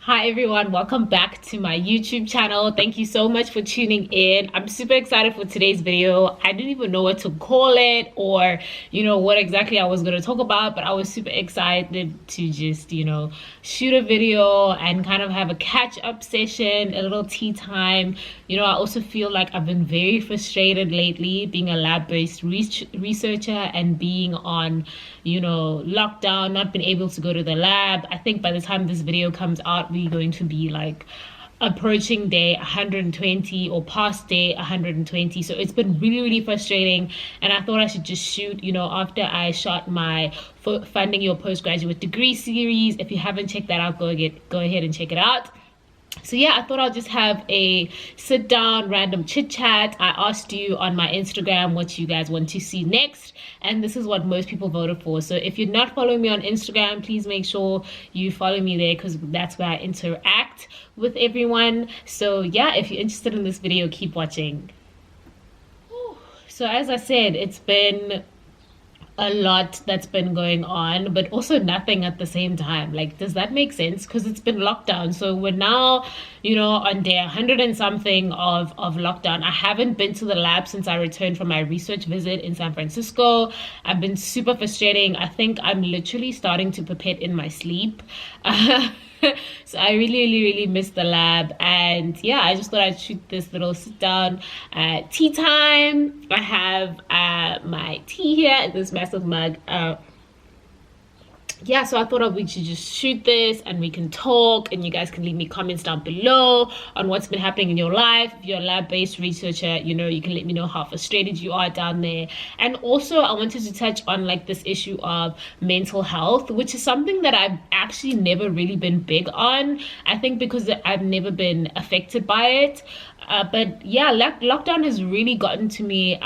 Hi everyone, welcome back to my YouTube channel. Thank you so much for tuning in. I'm super excited for today's video. I didn't even know what to call it or, what exactly I was going to talk about, but I was super excited to just, shoot a video and kind of have a catch-up session, a little tea time. I also feel like I've been very frustrated lately being a lab-based researcher and being on, lockdown, not been able to go to the lab. I think by the time this video comes out, we're going to be like approaching day 120 or past day 120. So it's been really, really frustrating. And I thought I should just shoot, after I shot my Funding Your Postgraduate Degree series. If you haven't checked that out, go ahead and check it out. So yeah, I thought I'll just have a sit down random chit chat. I asked you on my Instagram what you guys want to see next, and this is what most people voted for. So if you're not following me on Instagram, please make sure you follow me there because that's where I interact with everyone. So yeah, if you're interested in this video, keep watching. So as I said, it's been a lot that's been going on, but also nothing at the same time. Like, does that make sense? Because it's been lockdown. So we're now, on day 100 and something of lockdown. I haven't been to the lab since I returned from my research visit in San Francisco. I've been super frustrating. I think I'm literally starting to pipette in my sleep. So I really, really, really miss the lab. And yeah, I just thought I'd shoot this little sit down tea time. I have my tea here in this massive mug. Yeah, so I thought we should just shoot this and we can talk, and you guys can leave me comments down below on what's been happening in your life. If you're a lab-based researcher, you can let me know how frustrated you are down there. And also I wanted to touch on like this issue of mental health, which is something that I've actually never really been big on. I think because I've never been affected by it. But yeah, lockdown has really gotten to me.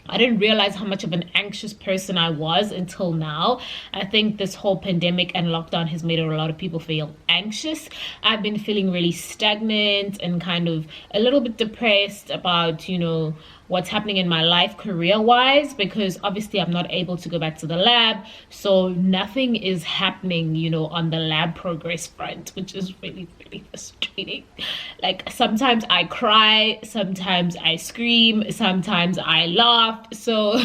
I didn't realize how much of an anxious person I was until now. I think this whole pandemic and lockdown has made a lot of people feel anxious. I've been feeling really stagnant and kind of a little bit depressed about, what's happening in my life career-wise, because obviously I'm not able to go back to the lab. So nothing is happening, on the lab progress front, which is really, really frustrating. Like sometimes I cry, sometimes I scream, sometimes I laugh. So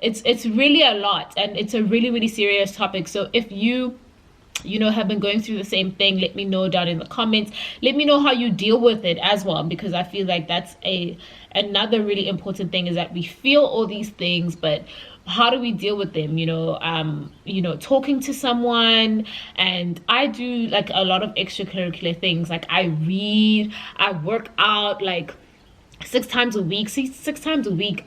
it's really a lot, and it's a really, really serious topic. So if you have been going through the same thing, let me know down in the comments. Let me know how you deal with it as well, because I feel like that's another really important thing, is that we feel all these things, but how do we deal with them? Talking to someone. And I do like a lot of extracurricular things. Like I read, I work out, like 6 times a week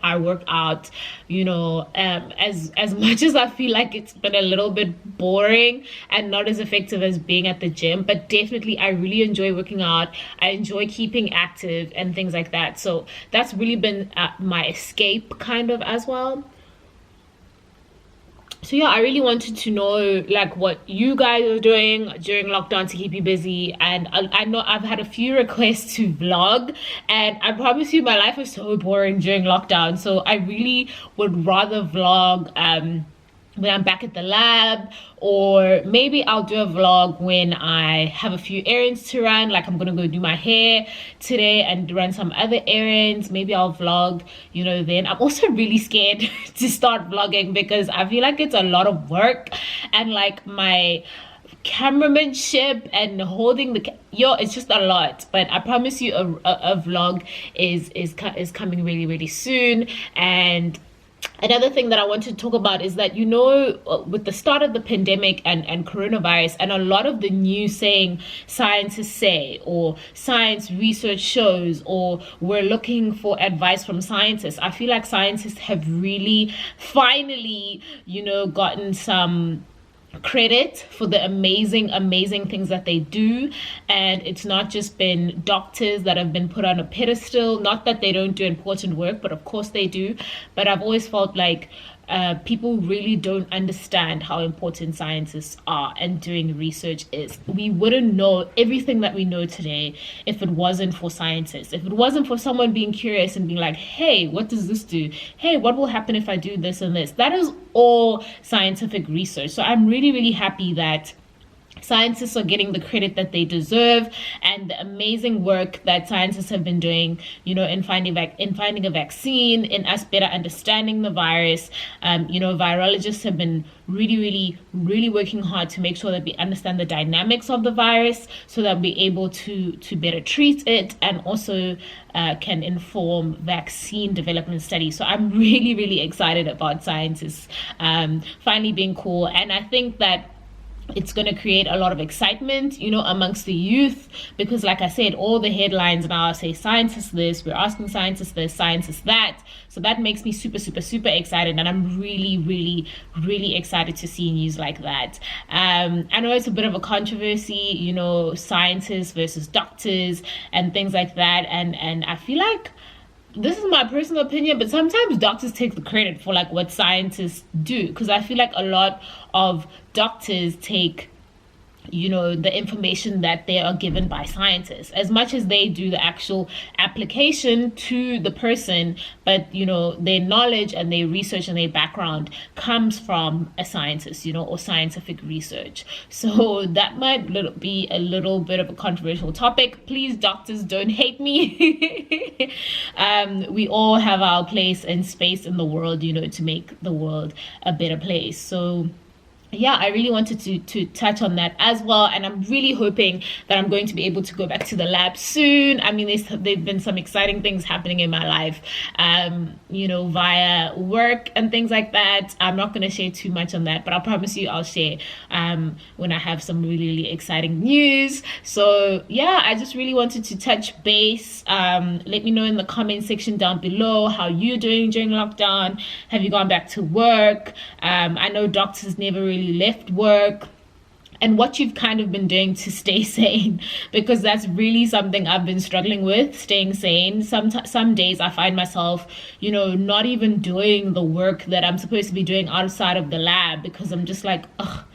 I work out. As much as I feel like it's been a little bit boring and not as effective as being at the gym, but definitely I really enjoy working out. I enjoy keeping active and things like that. So that's really been my escape kind of as well. So yeah, I really wanted to know like what you guys are doing during lockdown to keep you busy. And I know I've had a few requests to vlog, and I promise you my life is so boring during lockdown. So I really would rather vlog when I'm back at the lab, or maybe I'll do a vlog when I have a few errands to run. Like I'm gonna go do my hair today and run some other errands. Maybe I'll vlog, then. I'm also really scared to start vlogging because I feel like it's a lot of work, and like my cameramanship and holding it's just a lot. But I promise you a vlog is coming really, really soon. And another thing that I want to talk about is that, with the start of the pandemic and coronavirus, and a lot of the news saying scientists say, or science research shows, or we're looking for advice from scientists, I feel like scientists have really finally, gotten some credit for the amazing things that they do. And it's not just been doctors that have been put on a pedestal. Not that they don't do important work, but of course they do. But I've always felt like people really don't understand how important scientists are and doing research is. We wouldn't know everything that we know today if it wasn't for scientists, if it wasn't for someone being curious and being like, hey, what does this do? Hey, what will happen if I do this and this? That is all scientific research. So I'm really, really happy that scientists are getting the credit that they deserve, and the amazing work that scientists have been doing, in finding a vaccine, in us better understanding the virus. Virologists have been really working hard to make sure that we understand the dynamics of the virus, so that we're able to better treat it, and also can inform vaccine development studies. So I'm really excited about scientists finally being cool, and I think that it's going to create a lot of excitement, amongst the youth, because like I said, all the headlines now say scientists this, we're asking scientists this, scientists that. So that makes me super excited, and I'm really excited to see news like that. I know it's a bit of a controversy, scientists versus doctors and things like that, and I feel like, this is my personal opinion, but sometimes doctors take the credit for like what scientists do, because I feel like a lot of doctors take the information that they are given by scientists, as much as they do the actual application to the person, but their knowledge and their research and their background comes from a scientist, or scientific research. So that might be a little bit of a controversial topic. Please, doctors, don't hate me. We all have our place and space in the world, to make the world a better place. So yeah, I really wanted to touch on that as well, and I'm really hoping that I'm going to be able to go back to the lab soon. I mean, there've been some exciting things happening in my life, via work and things like that. I'm not going to share too much on that, but I promise you I'll share when I have some really exciting news. So yeah, I just really wanted to touch base. Let me know in the comment section down below how you're doing during lockdown. Have you gone back to work? I know doctors never really left work, and what you've kind of been doing to stay sane, because that's really something I've been struggling with, staying sane. Some days I find myself, not even doing the work that I'm supposed to be doing outside of the lab, because I'm just like, ugh,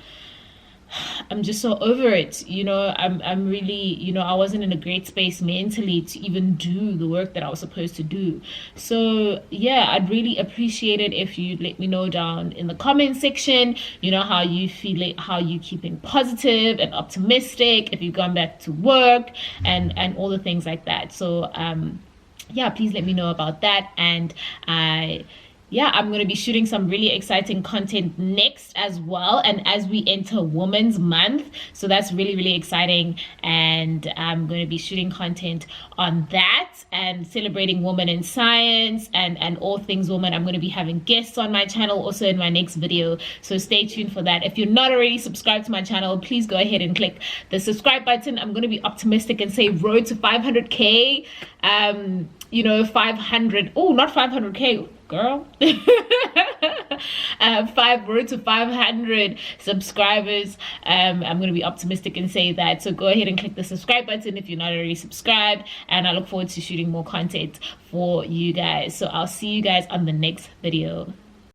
I'm just so over it. I'm really, I wasn't in a great space mentally to even do the work that I was supposed to do. So yeah, I'd really appreciate it if you let me know down in the comment section, how you feel it, how you keeping positive and optimistic, if you've gone back to work, and all the things like that. So yeah, please let me know about that. And I'm going to be shooting some really exciting content next as well, and as we enter Women's Month, so that's really exciting, and I'm going to be shooting content on that and celebrating women in science and all things women. I'm going to be having guests on my channel also in my next video, so stay tuned for that. If you're not already subscribed to my channel, please go ahead and click the subscribe button. I'm going to be optimistic and say road to 500k. 500, oh, not 500k, girl. 5 to 500 subscribers. I'm going to be optimistic and say that. So go ahead and click the subscribe button if you're not already subscribed, and I look forward to shooting more content for you guys. So I'll see you guys on the next video.